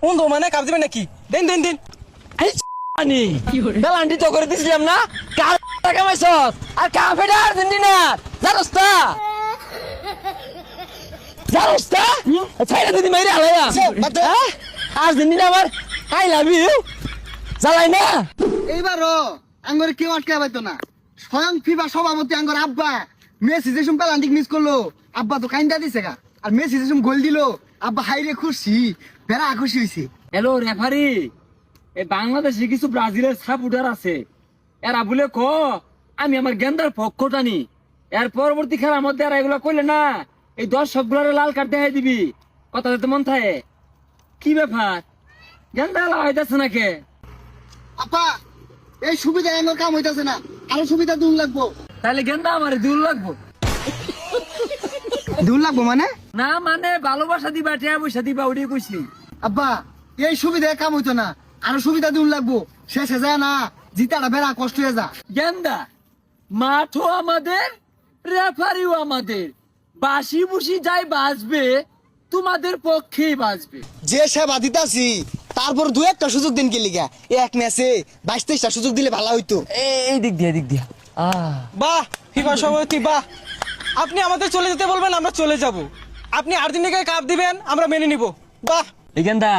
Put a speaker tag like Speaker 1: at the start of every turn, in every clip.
Speaker 1: উন্দো মানে কাপ দিবেন নাকি? দেন দেন দেন।
Speaker 2: এই আনি বেলান্টি তো করে দিছিলাম না কার টাকা মাইছস আর কাফেটা আর্জেন্টিনা জানোস তা ছাইরা দিদি মাইরে আলাইয়া আর্জেন্টিনা আমার আই লাভ ইউ জ্বালাই না
Speaker 3: এইবারও আঙ্গরে কেউ আটকে পাইতো না। স্বয়ং ফিফা সভাপতি আঙ্গর আব্বা মেসি যেসম পেলান্টিক মিস করলো, আব্বা তো কাইন্দা দিছে গা। আর মেসি যেসম গোল দিলো, আব্বা হাইরে খুশি, বেড়া খুশি হয়েছে।
Speaker 2: হ্যালো রেফারি, এই বাংলাদেশে কিছু ব্রাজিলের সাপোর্টার আছে, এরা বলে ক আমি আমার গেন্দার পক্ষ টানি। এর পরবর্তী খেলার মধ্যে এরা এগুলো করলে না, এই দর্শকগুলোরে লাল কার্ড দেখাই দিবি। কথা যাতে মন থাকে। কি ব্যাপার, গেন্দা হইতেছে না কে?
Speaker 3: আপা এই সুবিধা আঙ্গর কাম হইতাছে না, আরো সুবিধা দূর লাগবো।
Speaker 2: তাহলে গেন্দা আমার দূর লাগবো
Speaker 3: দূর লাগবো মানে?
Speaker 2: না মানে ভালোবাসা দিবা, টিয়া পয়সা দিবা, ওটাই কইছি।
Speaker 3: আব্বা এই সুবিধা কাম হইতো না, আরো সুবিধা দূর লাগবো। শেষে যায় না, জিতাটা বেড়া কষ্ট হয়ে যা।
Speaker 2: গেন্দা মাঠও আমাদের, রেফারিও আমাদের, বাসি বুসি যাই বাঁচবে তোমাদের পক্ষেই বাঁচবে।
Speaker 3: যে সেবা দিতাছি তারপর দু একটা সুযোগ দিন গেলি গা। এক ম্যাচে 22-23টা সুযোগ দিলে ভালো হইতো।
Speaker 2: এই দিক দিয়া
Speaker 1: বাহ ফিফা সভাপতি বাহ, আপনি আমাদের চলে যেতে বলবেন, আমরা চলে যাব। আপনি আর্জেন্টিনাকে কাপ দিবেন, আমরা মেনে নিব। বাহ।
Speaker 2: এই গেন্দা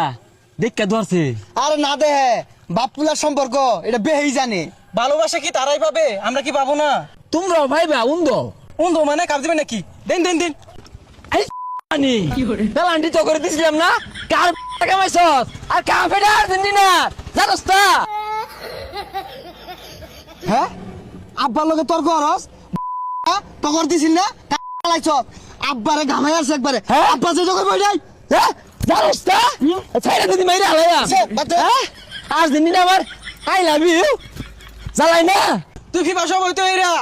Speaker 2: দেখা ধরছে।
Speaker 3: আর না দে বাপুলার সম্পর্ক এটা বেহেই জানে।
Speaker 1: ভালোবাসা কি তারাই পাবে, আমরা কি পাবো না?
Speaker 2: তোমরাও ভাইবা উন্দো
Speaker 1: উন্দো মানে কাপ দিবেন নাকি? দেন দেন দেন।
Speaker 2: এই আনি বেলান্টি তো করে দিছিলাম না কার টাকা মাইছস আর কাফেটা আর্জেন্টিনা জানোস তা?
Speaker 3: হ্যাঁ আব্বার লগে তর্ক হরস তকর দিছিল না লাইছ আব্বারে ঘামাই আসছে একবারে।
Speaker 2: হ্যাঁ?
Speaker 3: আব্বা যে জগে বই যাই
Speaker 2: হ্যাঁ জানোস তা? ছাইরা দিদি মাইরে আলাইয়া হ্যাঁ? আর্জেন্টিনা আমার আই লাভ ইউ জ্বালাই না।
Speaker 1: তুই ফিফা সভাপতি এরা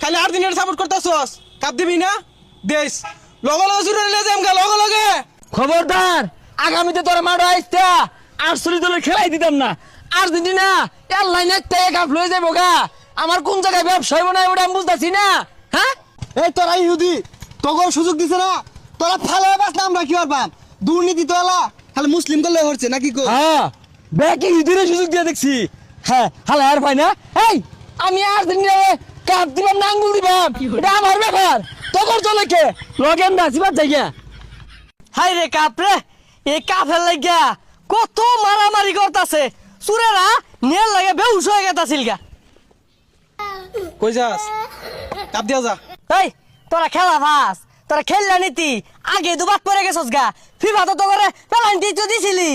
Speaker 1: খালি আর্জেন্টিনার সাপোর্ট করতেছস, কাপ দিবি না? দেশ লগে লগে জুড়ে নিয়ে যাম গা, লগে লগে।
Speaker 2: খবরদার আগামীতে তোর মাঠে আইসতা আর্সেনাল দলের খেলাই দিতাম না। আর্জেন্টিনা এর লাইনে থেকে কাপ লয়ে যাবো গা। আমার কোন জায়গায় ব্যবসা হইব না ওটা আমি বুঝতেছি না। হ্যাঁ
Speaker 3: এই তোরা ইহুদি তকর সুযোগ দিছে না, তোরা ফালে বাস না আমরা কি করবাম? দুর্নীতি তো এলা খালি মুসলিম করলে হচ্ছে নাকি কো?
Speaker 2: হ্যাঁ ব্যাকে ইদিরে সুযোগ দিয়ে দেখছি। হ্যাঁ হালা আর ভাই না এই আমি আর্জেন্টিনা কাপ দিবাম না আঙ্গুল দিবাম এটা আমার ব্যাপার। তখন চলে কে লগেন না জিবার জায়গা।
Speaker 1: হাই রে কাপ রে, এই কাপের লাগিয়া কত মারামারি করতাছে, চুরেরা নিয়ে লাগে বেউস হয়ে গেতাছিল গা। কই যাস? কাপ দিয়া যা।
Speaker 4: এই তোরা খেলা ফাস, তোরা খেললা নীতি আগে দুবার পরে গেছস গা। ফিফা তো করে পেনাল্টি তো দিছিলি।